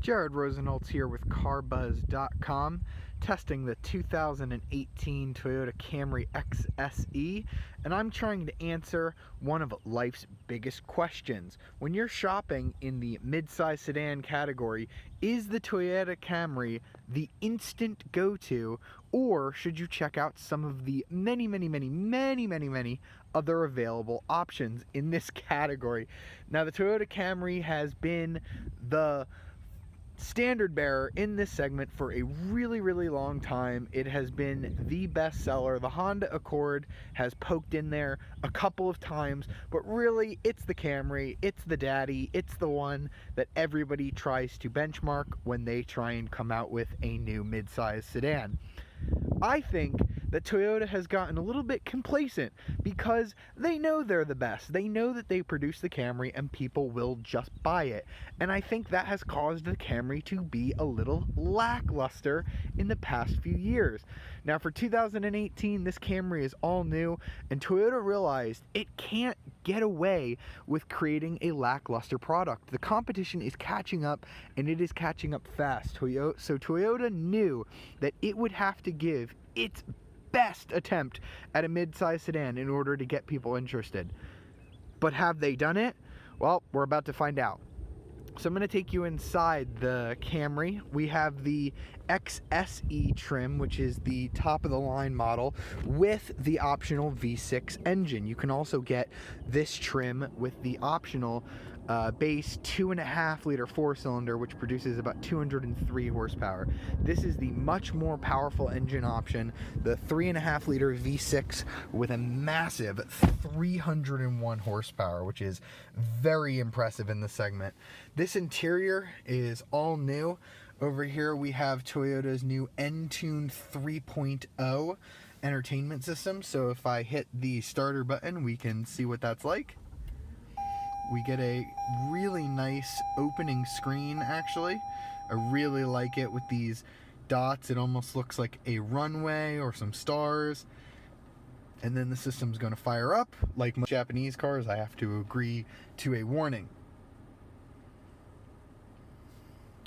Jared Rosenholtz here with CarBuzz.com, testing the 2018 Toyota Camry XSE, and I'm trying to answer one of life's biggest questions. When you're shopping in the midsize sedan category, is the Toyota Camry the instant go-to, or should you check out some of the many other available options in this category? Now, the Toyota Camry has been the standard bearer in this segment for a really long time. It has been the best seller. The Honda Accord has poked in there a couple of times, but really it's the Camry, it's the daddy, it's the one that everybody tries to benchmark when they try and come out with a new midsize sedan. I think that Toyota has gotten a little bit complacent because they know they're the best. They know that they produce the Camry and people will just buy it. And I think that has caused the Camry to be a little lackluster in the past few years. Now for 2018, this Camry is all new, and Toyota realized it can't get away with creating a lackluster product. The competition is catching up, and it is catching up fast. So Toyota knew that it would have to give its best attempt at a mid-size sedan in order to get people interested. But have they done it? Well, we're about to find out. So I'm going to take you inside the Camry. We have the XSE trim, which is the top of the line model with the optional V6 engine. You can also get this trim with the optional base 2.5 liter 4-cylinder, which produces about 203 horsepower. This is the much more powerful engine option, the 3.5 liter V6 with a massive 301 horsepower, which is very impressive in the segment. This interior is all new. Over here we have Toyota's new Entune 3.0 entertainment system. So if I hit the starter button, we can see what that's like. We get a really nice opening screen, actually. I really like it with these dots. It almost looks like a runway or some stars. And then the system's going to fire up. Like most Japanese cars, I have to agree to a warning.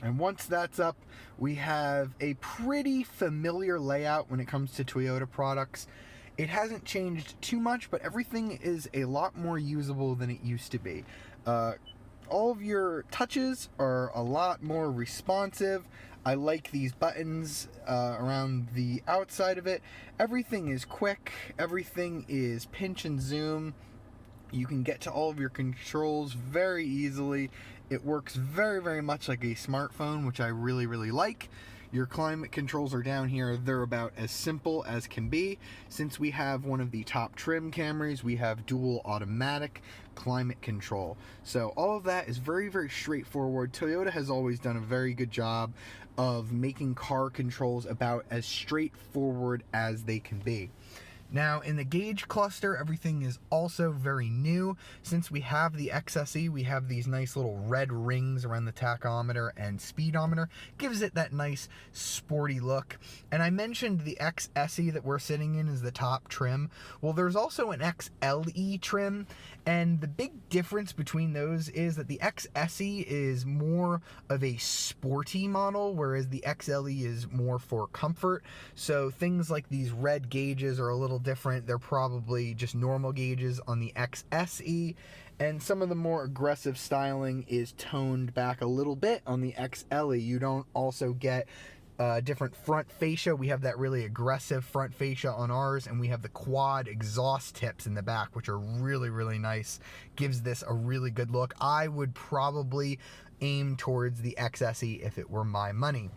And once that's up, we have a pretty familiar layout when it comes to Toyota products. It hasn't changed too much, but everything is a lot more usable than it used to be. All of your touches are a lot more responsive. I like these buttons around the outside of it. Everything is quick. Everything is pinch and zoom. You can get to all of your controls very easily. It works very much like a smartphone, which I really like. Your climate controls are down here. They're about as simple as can be. Since we have one of the top trim Camrys, we have dual automatic climate control. So all of that is very straightforward. Toyota has always done a very good job of making car controls about as straightforward as they can be. Now, in the gauge cluster, everything is also very new. Since we have the XSE, we have these nice little red rings around the tachometer and speedometer. Gives it that nice sporty look. And I mentioned the XSE that we're sitting in is the top trim. Well, there's also an XLE trim, and the big difference between those is that the XSE is more of a sporty model, whereas the XLE is more for comfort. So things like these red gauges are a little different. They're probably just normal gauges on the XSE, and some of the more aggressive styling is toned back a little bit on the XLE. You don't also get different front fascia. We have that really aggressive front fascia on ours, and we have the quad exhaust tips in the back, which are really nice. Gives this a really good look. I would probably aim towards the XSE if it were my money.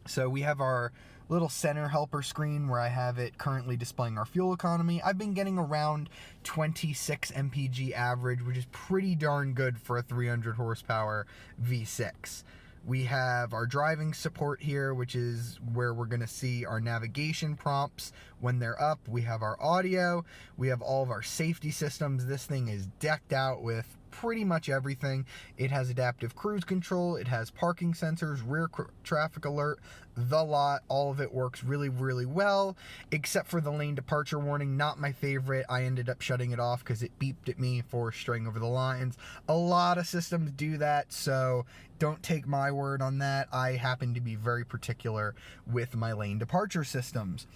So we have our little center helper screen where I have it currently displaying our fuel economy. I've been getting around 26 mpg average, which is pretty darn good for a 300 horsepower V6. We have our driving support here, which is where we're going to see our navigation prompts when they're up. We have our audio. We have all of our safety systems. This thing is decked out with pretty much everything. It has adaptive cruise control, it has parking sensors, rear traffic alert, the lot. All of it works really, really well, except for the lane departure warning. Not my favorite. I ended up shutting it off because it beeped at me for straying over the lines. A lot of systems do that, so don't take my word on that. I happen to be very particular with my lane departure systems.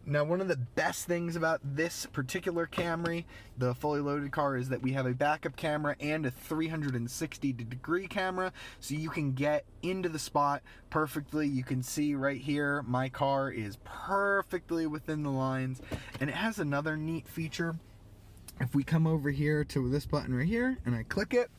Now, one of the best things about this particular Camry, the fully loaded car, is that we have a backup camera and a 360-degree camera, so you can get into the spot perfectly. You can see right here, my car is perfectly within the lines, and it has another neat feature. If we come over here to this button right here, and I click it,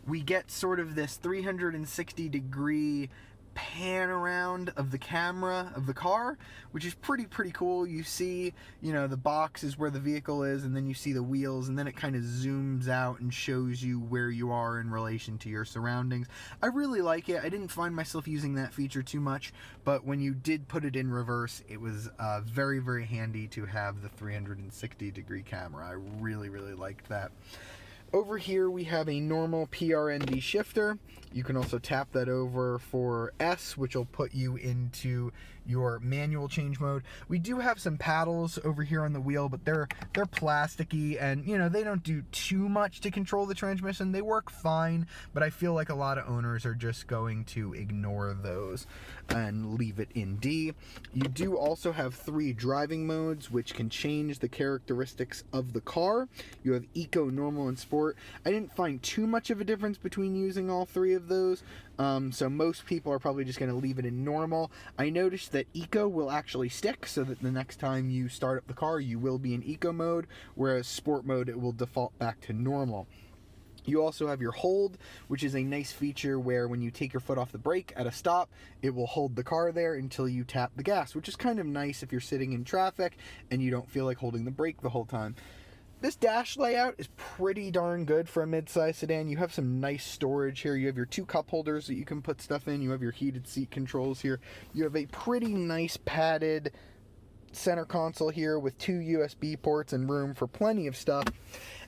we get sort of this 360-degree pan around of the camera of the car, which is pretty cool. You see, you know, the box is where the vehicle is, and then you see the wheels, and then it kind of zooms out and shows you where you are in relation to your surroundings. I really like it. I didn't find myself using that feature too much, but when you did put it in reverse, it was very handy to have the 360-degree camera. I really liked that. Over here we have a normal PRND shifter. You can also tap that over for S, which will put you into your manual change mode. We do have some paddles over here on the wheel, but they're plasticky, and you know, they don't do too much to control the transmission. They work fine, but I feel like a lot of owners are just going to ignore those and leave it in D. You do also have 3 driving modes, which can change the characteristics of the car. You have Eco, Normal, and Sport. I didn't find too much of a difference between using all 3 of those, so most people are probably just going to leave it in Normal. I noticed that Eco will actually stick, so that the next time you start up the car, you will be in Eco mode, whereas Sport mode, it will default back to Normal. You also have your hold, which is a nice feature where when you take your foot off the brake at a stop, it will hold the car there until you tap the gas, which is kind of nice if you're sitting in traffic and you don't feel like holding the brake the whole time. This dash layout is pretty darn good for a midsize sedan. You have some nice storage here. You have your 2 cup holders that you can put stuff in. You have your heated seat controls here. You have a pretty nice padded center console here with 2 USB ports and room for plenty of stuff.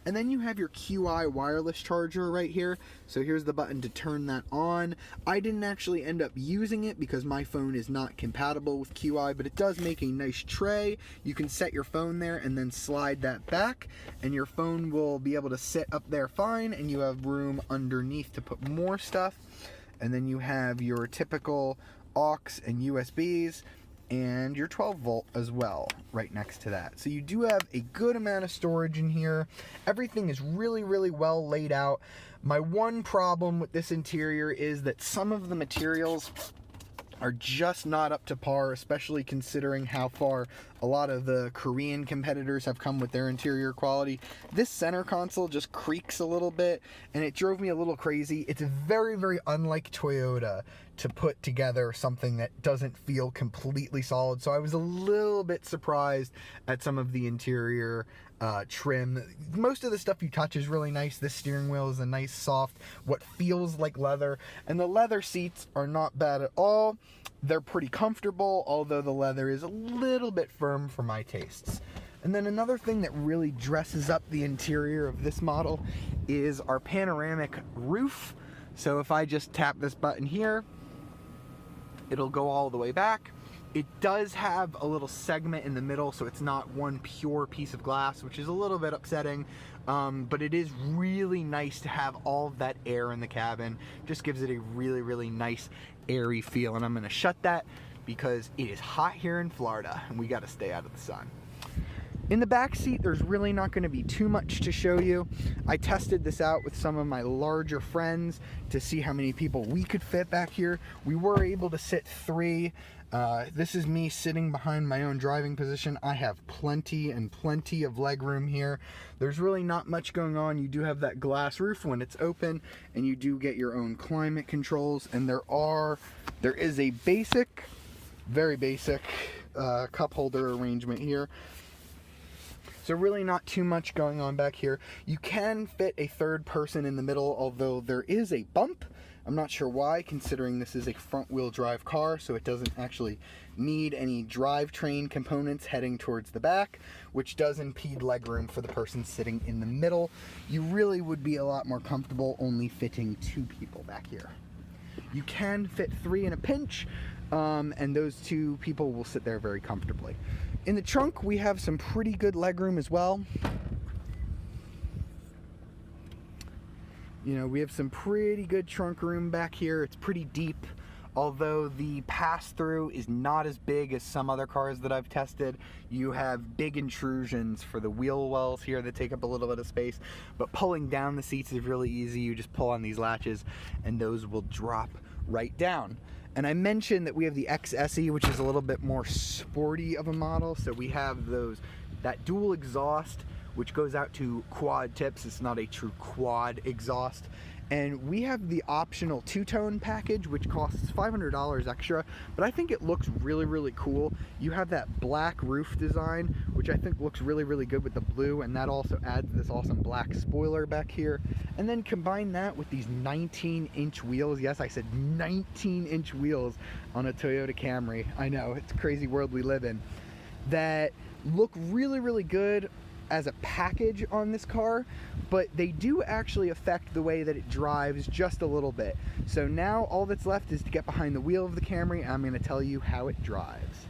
And then you have your QI wireless charger right here. So here's the button to turn that on. I didn't actually end up using it because my phone is not compatible with QI, but it does make a nice tray. You can set your phone there and then slide that back, and your phone will be able to sit up there fine, and you have room underneath to put more stuff. And then you have your typical aux and USBs, and your 12 volt as well right next to that. So you do have a good amount of storage in here. Everything is really well laid out. My one problem with this interior is that some of the materials are just not up to par, especially considering how far a lot of the Korean competitors have come with their interior quality. This center console just creaks a little bit, and it drove me a little crazy. It's very unlike Toyota to put together something that doesn't feel completely solid, so I was a little bit surprised at some of the interior trim. Most of the stuff you touch is really nice. This steering wheel is a nice soft, what feels like leather, and the leather seats are not bad at all. They're pretty comfortable, although the leather is a little bit firm for my tastes. And then another thing that really dresses up the interior of this model is our panoramic roof. So if I just tap this button here, it'll go all the way back. It does have a little segment in the middle, so it's not one pure piece of glass, which is a little bit upsetting, but it is really nice to have all of that air in the cabin. Just gives it a really nice airy feel. And I'm gonna shut that because it is hot here in Florida and we gotta stay out of the sun. In the back seat, there's really not going to be too much to show you. I tested this out with some of my larger friends to see how many people we could fit back here. We were able to sit 3. This is me sitting behind my own driving position. I have plenty of legroom here. There's really not much going on. You do have that glass roof when it's open, and you do get your own climate controls, and there is a very basic cup holder arrangement here. So really not too much going on back here. You can fit a third person in the middle, although there is a bump I'm not sure why, considering this is a front-wheel drive car, so it doesn't actually need any drivetrain components heading towards the back, which does impede legroom for the person sitting in the middle. You really would be a lot more comfortable only fitting 2 people back here. You can fit 3 in a pinch, and those 2 people will sit there very comfortably. In the trunk, we have some pretty good legroom as well. You know, we have some pretty good trunk room back here. It's pretty deep, although the pass-through is not as big as some other cars that I've tested. You have big intrusions for the wheel wells here that take up a little bit of space, but pulling down the seats is really easy. You just pull on these latches and those will drop right down. And I mentioned that we have the XSE, which is a little bit more sporty of a model. So we have that dual exhaust, which goes out to quad tips. It's not a true quad exhaust. And we have the optional 2-tone package, which costs $500 extra, but I think it looks really, really cool. You have that black roof design, which I think looks really, really good with the blue, and that also adds this awesome black spoiler back here. And then combine that with these 19-inch wheels. Yes, I said 19-inch wheels on a Toyota Camry. I know, it's a crazy world we live in. That look really, really good as a package on this car, but they do actually affect the way that it drives just a little bit. So now all that's left is to get behind the wheel of the Camry, and I'm going to tell you how it drives.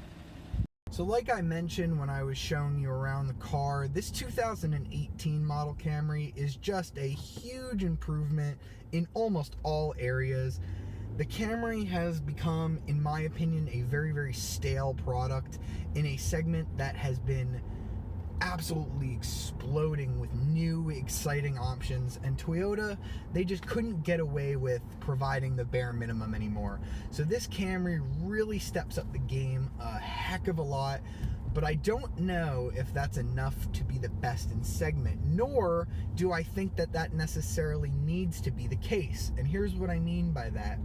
So like I mentioned when I was showing you around the car, this 2018 model Camry is just a huge improvement in almost all areas. The Camry has become, in my opinion, a very, very stale product in a segment that has been absolutely exploding with new exciting options, and Toyota, they just couldn't get away with providing the bare minimum anymore. So this Camry really steps up the game a heck of a lot, but I don't know if that's enough to be the best in segment, nor do I think that that necessarily needs to be the case. And here's what I mean by that.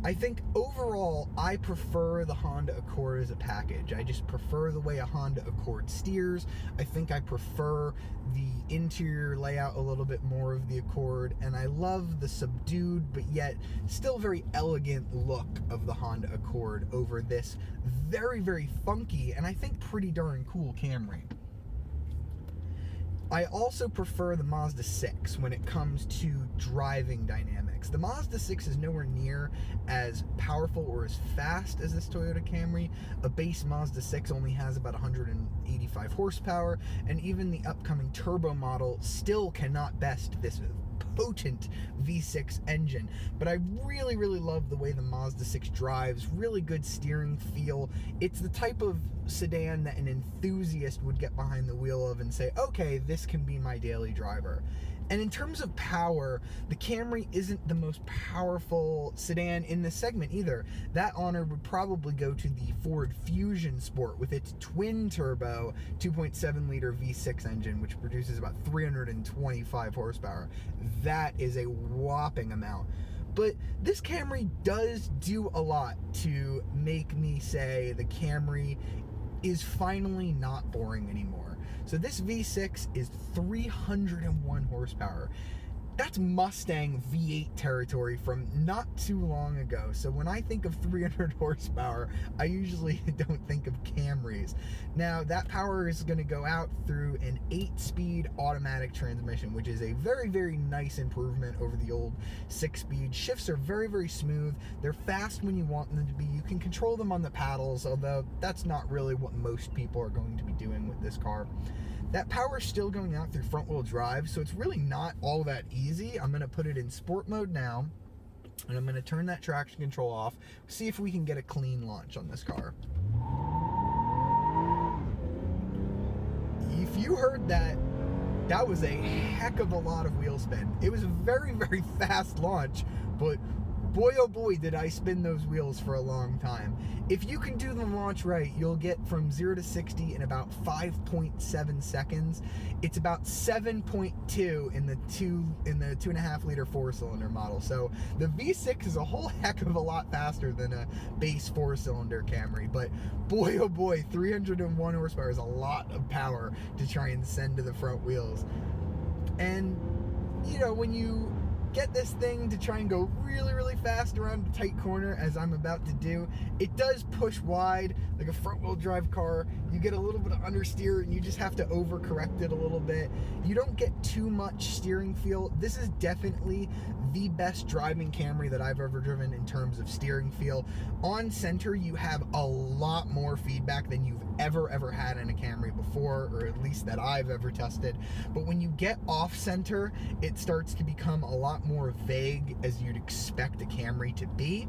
I think overall, I prefer the Honda Accord as a package. I just prefer the way a Honda Accord steers. I think I prefer the interior layout a little bit more of the Accord, and I love the subdued but yet still very elegant look of the Honda Accord over this very, very funky and I think pretty darn cool Camry. I also prefer the Mazda 6 when it comes to driving dynamics. The Mazda 6 is nowhere near as powerful or as fast as this Toyota Camry. A base Mazda 6 only has about 185 horsepower, and even the upcoming turbo model still cannot best this potent V6 engine. But I really, really love the way the Mazda 6 drives. Really good steering feel. It's the type of sedan that an enthusiast would get behind the wheel of and say, okay, this can be my daily driver. And in terms of power, the Camry isn't the most powerful sedan in this segment either. That honor would probably go to the Ford Fusion Sport with its twin-turbo 2.7-liter V6 engine, which produces about 325 horsepower. That is a whopping amount. But this Camry does do a lot to make me say the Camry is finally not boring anymore. So this V6 is 301 horsepower. That's Mustang V8 territory from not too long ago. So when I think of 300 horsepower, I usually don't think of Camrys. Now, that power is going to go out through an 8-speed automatic transmission, which is a very, very nice improvement over the old 6-speed. Shifts are very, very smooth. They're fast when you want them to be. You can control them on the paddles, although that's not really what most people are going to be doing with this car. That power is still going out through front-wheel drive, so it's really not all that easy. I'm going to put it in sport mode now, and I'm going to turn that traction control off, see if we can get a clean launch on this car. If you heard that, that was a heck of a lot of wheel spin. It was a very, very fast launch, but boy, oh boy, did I spin those wheels for a long time. If you can do the launch right, you'll get from 0 to 60 in about 5.7 seconds. It's about 7.2 in the 2.5 liter 4-cylinder model. So the V6 is a whole heck of a lot faster than a base 4-cylinder Camry. But boy, oh boy, 301 horsepower is a lot of power to try and send to the front wheels. And you know, when you get this thing to try and go really, really fast around a tight corner, as I'm about to do, it does push wide like a front-wheel drive car. You get a little bit of understeer, and you just have to overcorrect it a little bit. You don't get too much steering feel. This is definitely the best driving Camry that I've ever driven in terms of steering feel. On center, you have a lot more feedback than you've ever had in a Camry before, or at least that I've ever tested. But when you get off center, it starts to become a lot more vague, as you'd expect a Camry to be.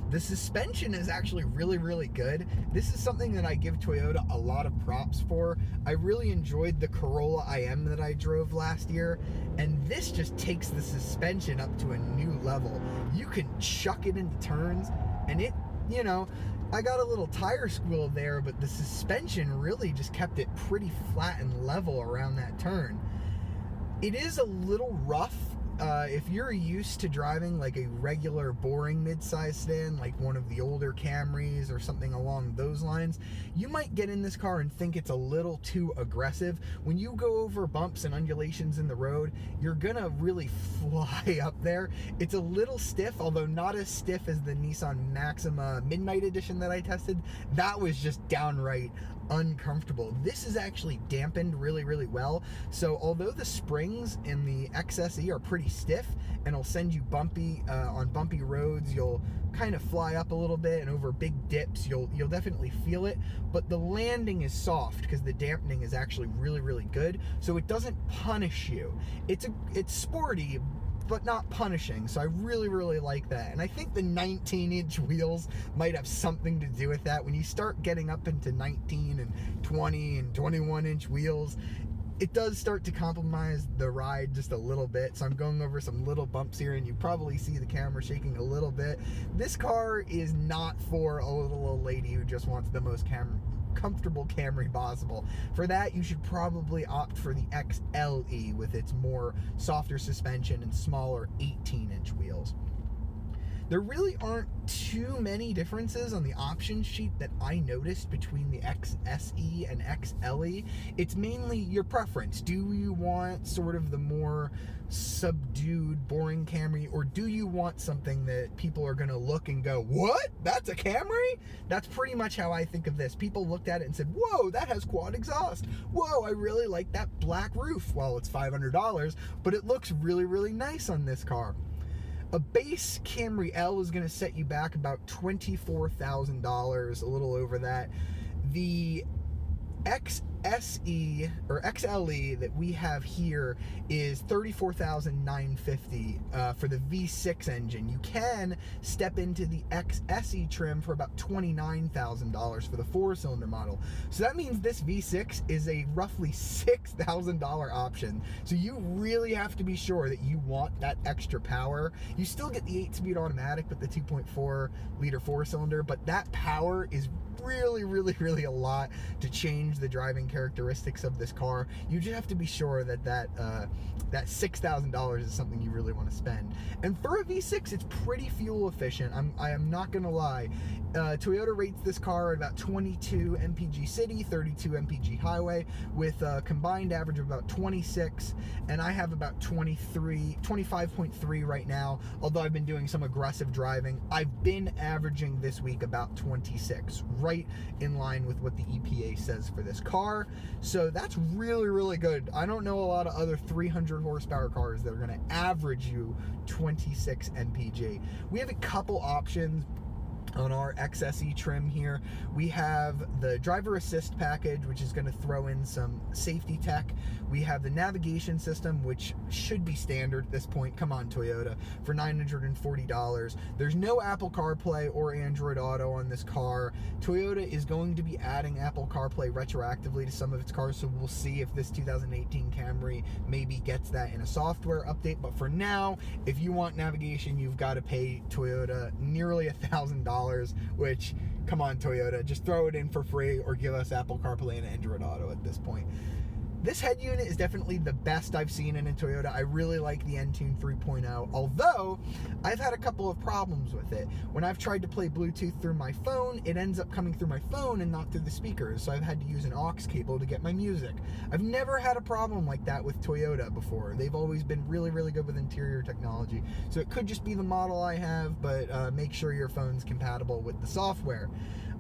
The suspension is actually really, really good. This is something that I give Toyota a lot of props for. I really enjoyed the Corolla IM that I drove last year, and this just takes the suspension up to a new level. You can chuck it into turns, and it, you know, I got a little tire squeal there, but the suspension really just kept it pretty flat and level around that turn. It is a little rough. If you're used to driving like a regular boring midsize sedan, like one of the older Camrys or something along those lines, you might get in this car and think it's a little too aggressive. When you go over bumps and undulations in the road, you're gonna really fly up there. It's a little stiff, although not as stiff as the Nissan Maxima Midnight Edition that I tested. That was just downright uncomfortable. This is actually dampened really, really well. So although the springs in the XSE are pretty stiff and it'll send you bumpy on bumpy roads, you'll kind of fly up a little bit, and over big dips you'll definitely feel it, but the landing is soft because the dampening is actually really, really good, so it doesn't punish you. It's sporty but not punishing, so I really, really like that. And I think the 19-inch wheels might have something to do with that. When you start getting up into 19 and 20 and 21-inch wheels, it does start to compromise the ride just a little bit. So I'm going over some little bumps here, and you probably see the camera shaking a little bit. This car is not for a little old lady who just wants the most comfortable Camry possible. For that, you should probably opt for the XLE with its more softer suspension and smaller 18-inch wheels. There really aren't too many differences on the option sheet that I noticed between the XSE and XLE. It's mainly your preference. Do you want sort of the more subdued, boring Camry, or do you want something that people are going to look and go, what? That's a Camry? That's pretty much how I think of this. People looked at it and said, whoa, that has quad exhaust. Whoa, I really like that black roof. Well, it's $500, but it looks really, really nice on this car. A base Camry L is going to set you back about $24,000, a little over that. The XSE or XLE that we have here is $34,950 for the V6 engine. You can step into the XSE trim for about $29,000 for the 4-cylinder model. So that means this V6 is a roughly $6,000 option. So you really have to be sure that you want that extra power. You still get the 8-speed automatic with the 2.4 liter 4-cylinder, but that power is really, really, really a lot to change the driving characteristics of this car. You just have to be sure that that $6,000 is something you really want to spend. And for a V6, it's pretty fuel efficient. I am not gonna lie. Toyota rates this car at about 22 mpg city, 32 mpg highway, with a combined average of about 26, and I have about 25.3 right now. Although I've been doing some aggressive driving, I've been averaging this week about 26, right in line with what the EPA says for this car. So that's really, really good. I don't know a lot of other 300 horsepower cars that are going to average you 26 mpg. We have a couple options on our XSE trim here. We have the driver assist package, which is going to throw in some safety tech. We have the navigation system, which should be standard at this point. Come on, Toyota, for $940. There's no Apple CarPlay or Android Auto on this car. Toyota is going to be adding Apple CarPlay retroactively to some of its cars, so we'll see if this 2018 Camry maybe gets that in a software update. But for now, if you want navigation, you've got to pay Toyota nearly $1,000, which, come on, Toyota, just throw it in for free or give us Apple CarPlay and Android Auto at this point. This head unit is definitely the best I've seen in a Toyota. I really like the Entune 3.0, although I've had a couple of problems with it. When I've tried to play Bluetooth through my phone, it ends up coming through my phone and not through the speakers, so I've had to use an aux cable to get my music. I've never had a problem like that with Toyota before. They've always been really, really good with interior technology, so it could just be the model I have, but make sure your phone's compatible with the software.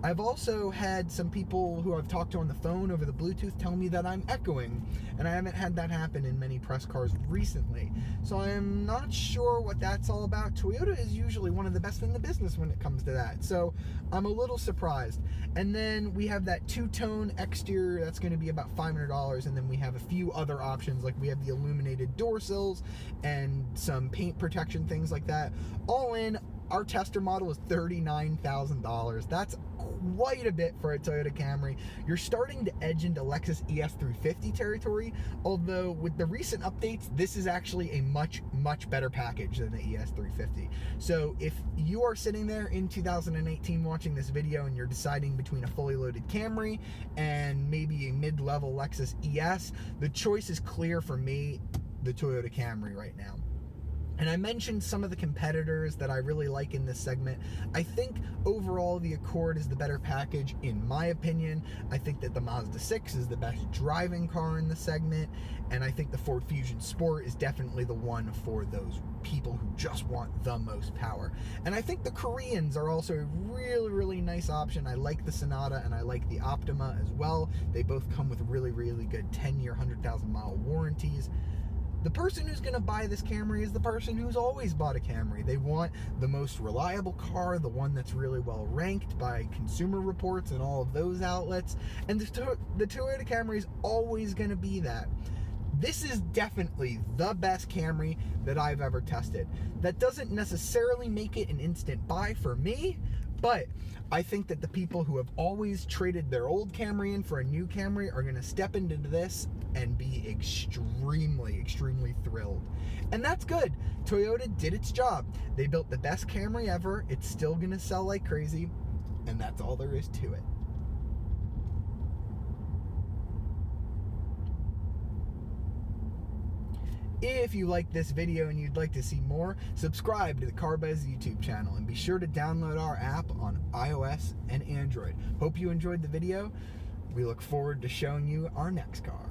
I've also had some people who I've talked to on the phone over the Bluetooth tell me that I'm echoing, and I haven't had that happen in many press cars recently. So I'm not sure what that's all about. Toyota is usually one of the best in the business when it comes to that, so I'm a little surprised. And then we have that two-tone exterior that's going to be about $500, and then we have a few other options, like we have the illuminated door sills and some paint protection, things like that. All in, our tester model is $39,000. That's quite a bit for a Toyota Camry. You're starting to edge into Lexus ES350 territory, although with the recent updates, this is actually a much, much better package than the ES350. So if you are sitting there in 2018 watching this video and you're deciding between a fully loaded Camry and maybe a mid-level Lexus ES, the choice is clear for me, the Toyota Camry right now. And I mentioned some of the competitors that I really like in this segment. I think overall the Accord is the better package in my opinion. I think that the Mazda 6 is the best driving car in the segment, and I think the Ford Fusion Sport is definitely the one for those people who just want the most power. And I think the Koreans are also a really, really nice option. I like the Sonata and I like the Optima as well. They both come with really, really good 10-year, 100,000-mile warranties. The person who's going to buy this Camry is the person who's always bought a Camry. They want the most reliable car, the one that's really well ranked by Consumer Reports and all of those outlets. And the Toyota Camry is always going to be that. This is definitely the best Camry that I've ever tested. That doesn't necessarily make it an instant buy for me, but I think that the people who have always traded their old Camry in for a new Camry are going to step into this and be extremely, extremely thrilled. And that's good. Toyota did its job. They built the best Camry ever. It's still going to sell like crazy, and that's all there is to it. If you like this video and you'd like to see more, subscribe to the CarBuzz YouTube channel and be sure to download our app on iOS and Android. Hope you enjoyed the video. We look forward to showing you our next car.